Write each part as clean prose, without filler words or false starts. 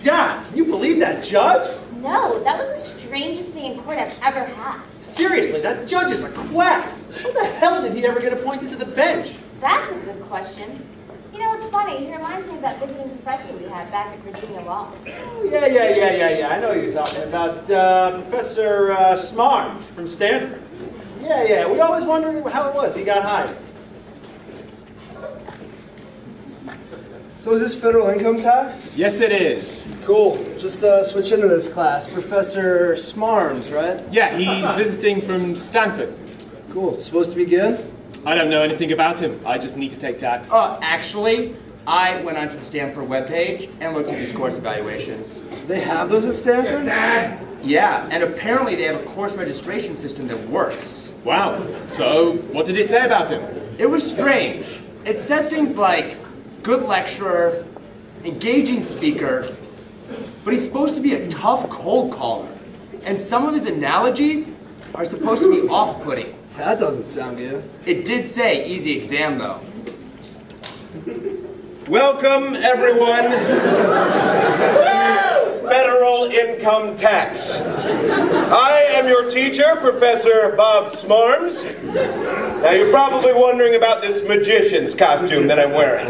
God, can you believe that judge? No, that was the strangest day in court I've ever had. Seriously, that judge is a quack. How the hell did he ever get appointed to the bench? That's a good question. You know, it's funny. He reminds me of that visiting professor we had back at Virginia Law. Oh, yeah. I know who you're talking about. Professor Smart from Stanford. Yeah. We always wondered how it was he got hired. So is this federal income tax? Yes, it is. Cool. Just switch into this class. Professor Smarms, right? Yeah, he's visiting from Stanford. Cool. Supposed to be good? I don't know anything about him. I just need to take tax. Actually, I went onto the Stanford webpage and looked at these course evaluations. They have those at Stanford? Yeah, and apparently they have a course registration system that works. Wow. So, what did it say about him? It was strange. It said things like, good lecturer, engaging speaker, but he's supposed to be a tough cold caller. And some of his analogies are supposed to be off-putting. That doesn't sound good. It did say easy exam, though. Welcome, everyone, to federal income tax. I am your teacher, Professor Bob Smarms. Now, you're probably wondering about this magician's costume that I'm wearing.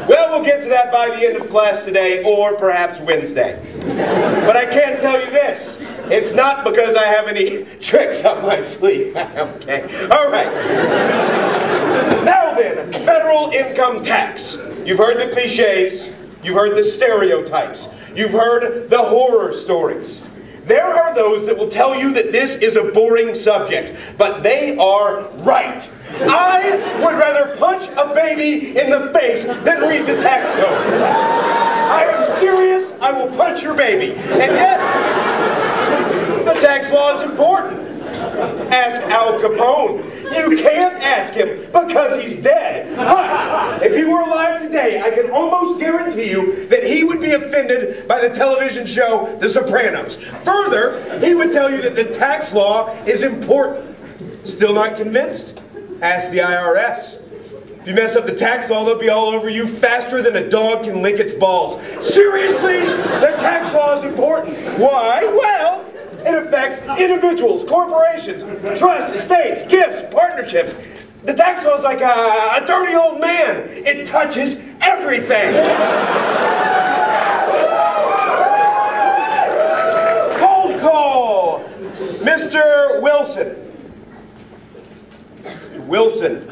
Well, we'll get to that by the end of class today, or perhaps Wednesday. But I can tell you this. It's not because I have any tricks up my sleeve. Okay. All right. Now then, federal income tax. You've heard the cliches. You've heard the stereotypes. You've heard the horror stories. There are those that will tell you that this is a boring subject, but they are right. I would rather punch a baby in the face than read the tax code. I am serious. I will punch your baby. And yet, the tax law is important. Ask Al Capone. You can't ask him because he's dead. But if he were alive today, I can almost guarantee you that he would be offended by the television show The Sopranos. Further, he would tell you that the tax law is important. Still not convinced? Ask the IRS. If you mess up the tax law, they'll be all over you faster than a dog can lick its balls. Seriously, the tax law is important. Why? Well, it affects individuals, corporations, trusts, estates, gifts, partnerships. The tax law is like a dirty old man. It touches everything. Cold call. Mr. Wilson. Wilson.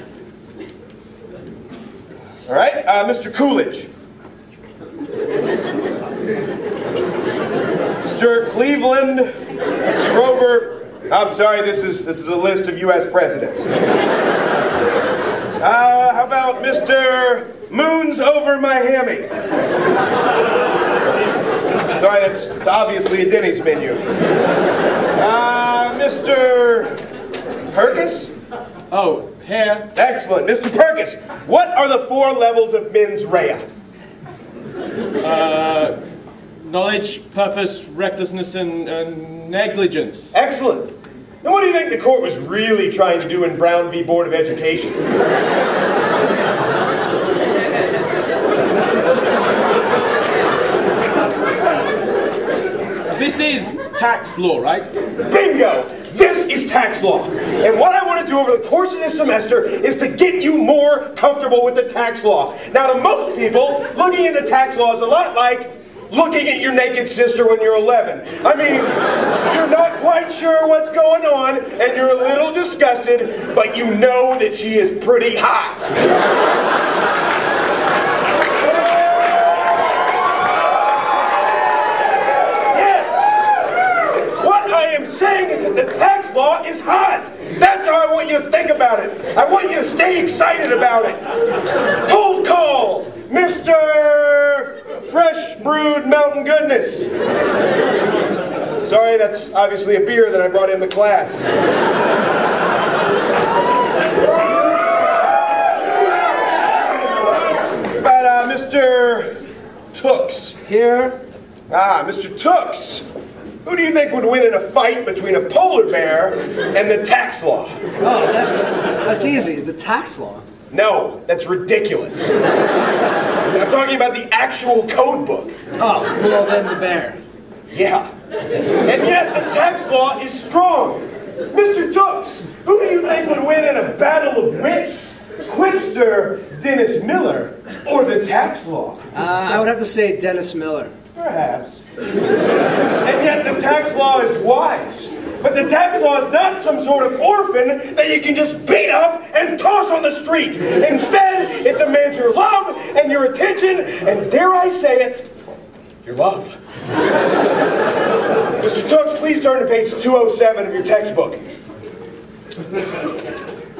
All right, Mr. Coolidge. Mr. Cleveland Grover. I'm sorry, this is a list of U.S. presidents. How about Mr. Moons over Miami? Sorry, it's obviously a Denny's menu. Mr. Perkis? Oh, here. Excellent. Mr. Perkis, what are the 4 levels of mens rea? Knowledge, purpose, recklessness, and negligence. Excellent. And what do you think the court was really trying to do in Brown v. Board of Education? This is tax law, right? Bingo! This is tax law. And what I want to do over the course of this semester is to get you more comfortable with the tax law. Now, to most people, looking at the tax law is a lot like looking at your naked sister when you're 11. I mean, you're not quite sure what's going on, and you're a little disgusted, but you know that she is pretty hot. Yes! What I am saying is that the tax law is hot. That's how I want you to think about it. I want you to stay excited about it. Cold call, Mr. Fresh Brewed Mountain Goodness. Sorry, that's obviously a beer that I brought into class. But Mr. Tooks. Here. Mr. Tooks. Who do you think would win in a fight between a polar bear and the tax law? Oh, that's easy. The tax law. No, that's ridiculous. I'm talking about the actual code book. Oh, well then the bear. Yeah. And yet the tax law is strong. Mr. Tooks, who do you think would win in a battle of wits? Quipster Dennis Miller or the tax law? I would have to say Dennis Miller. Perhaps. And yet the tax law is wise. But the tax law is not some sort of orphan that you can just beat up and toss on the street. Instead, it demands your love and your attention, and dare I say it, your love. Mr. Tooks, please turn to page 207 of your textbook.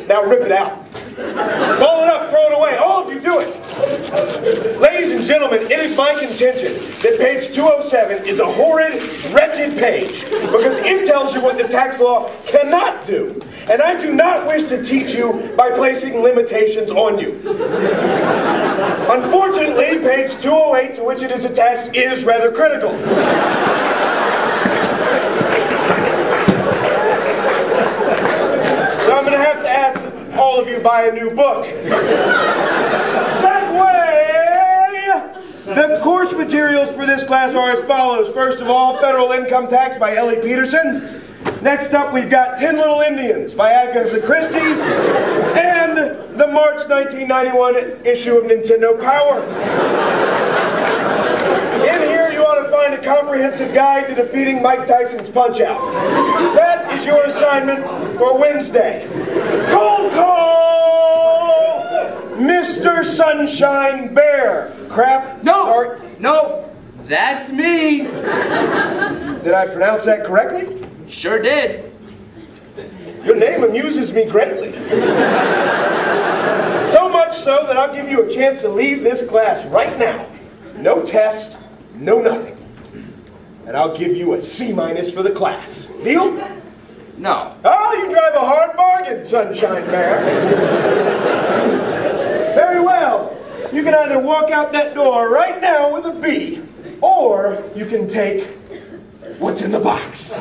Now rip it out. Ball it up, throw it away. All of you do it. Ladies and gentlemen, it is my contention that page 207 is a horrid, wretched page because it tells you what the tax law cannot do. And I do not wish to teach you by placing limitations on you. Unfortunately, page 208 to which it is attached is rather critical. So I'm going to have to ask all of you buy a new book. Segway! The course materials for this class are as follows. First of all, Federal Income Tax by Ellie Peterson. Next up, we've got 10 Little Indians by Agatha Christie. And the March 1991 issue of Nintendo Power. In here, you ought to find a comprehensive guide to defeating Mike Tyson's Punch-Out. That is your assignment for Wednesday. Cold call! Mr. Sunshine Bear. Crap. No! Sorry. No! That's me! Did I pronounce that correctly? Sure did. Your name amuses me greatly. So much so that I'll give you a chance to leave this class right now. No test, no nothing. And I'll give you a C- for the class. Deal? No. Oh, you drive a hard bargain, Sunshine Bear. Very well. You can either walk out that door right now with a B, or you can take what's in the box.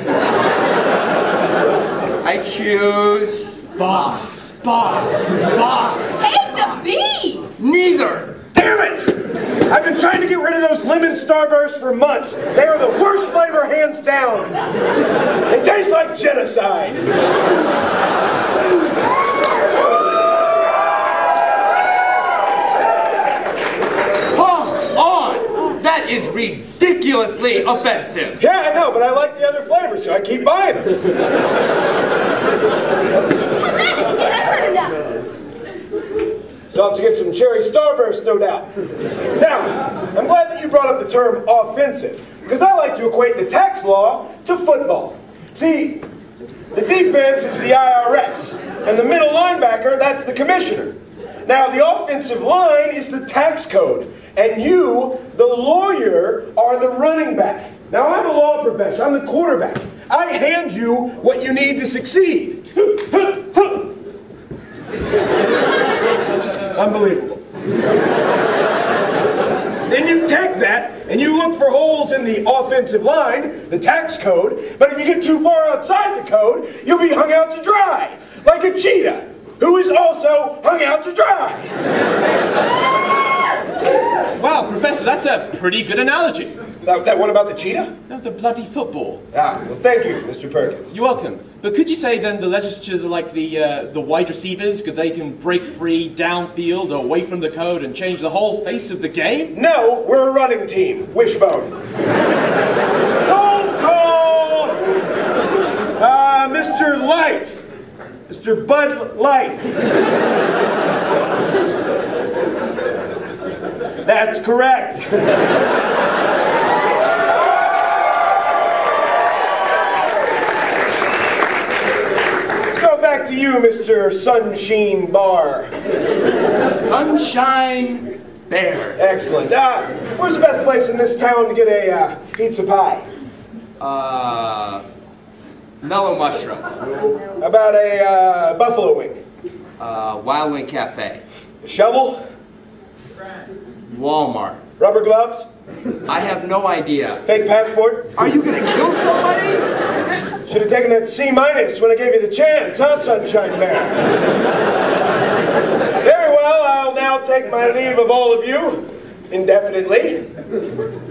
I choose Box, box, box. Take the B! neither. Damn it! I've been trying to get rid of those lemon starbursts for months. They are the worst flavor, hands down. They taste like genocide. Come on! That is ridiculously offensive. Yeah, I know, but I like the other flavors, so I keep buying them. I've heard enough. So I'll have to get some cherry starburst, no doubt. Now, I'm glad that you brought up the term offensive, because I like to equate the tax law to football. See, the defense is the IRS, and the middle linebacker, that's the commissioner. Now, the offensive line is the tax code, and you, the lawyer, are the running back. Now, I'm a law professor. I'm the quarterback. I hand you what you need to succeed. Unbelievable. Then you take that and you look for holes in the offensive line, the tax code, but if you get too far outside the code, you'll be hung out to dry, like a cheetah, who is also hung out to dry. Wow, Professor, that's a pretty good analogy. That one about the cheetah? No, the bloody football. Ah, well, thank you, Mr. Perkins. You're welcome. But could you say then the legislatures are like the wide receivers? Could they can break free downfield or away from the code and change the whole face of the game? No, we're a running team. Wishbone. Cold call! Mr. Light. Mr. Bud Light. That's correct. Back to you, Mr. Sunshine Bar. Sunshine Bear. Excellent. Where's the best place in this town to get a pizza pie? Mellow Mushroom. How about a buffalo wing? Wild Wing Cafe. A shovel? Walmart. Rubber gloves? I have no idea. Fake passport? Are you gonna kill somebody? Should have taken that C- when I gave you the chance, huh, Sunshine Bear? Very well. now take my leave of all of you, indefinitely.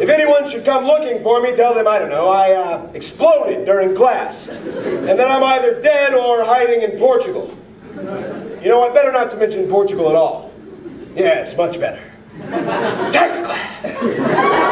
If anyone should come looking for me, tell them, I don't know, I exploded during class. And that I'm either dead or hiding in Portugal. You know what, better not to mention Portugal at all. Yes, much better. Tax class!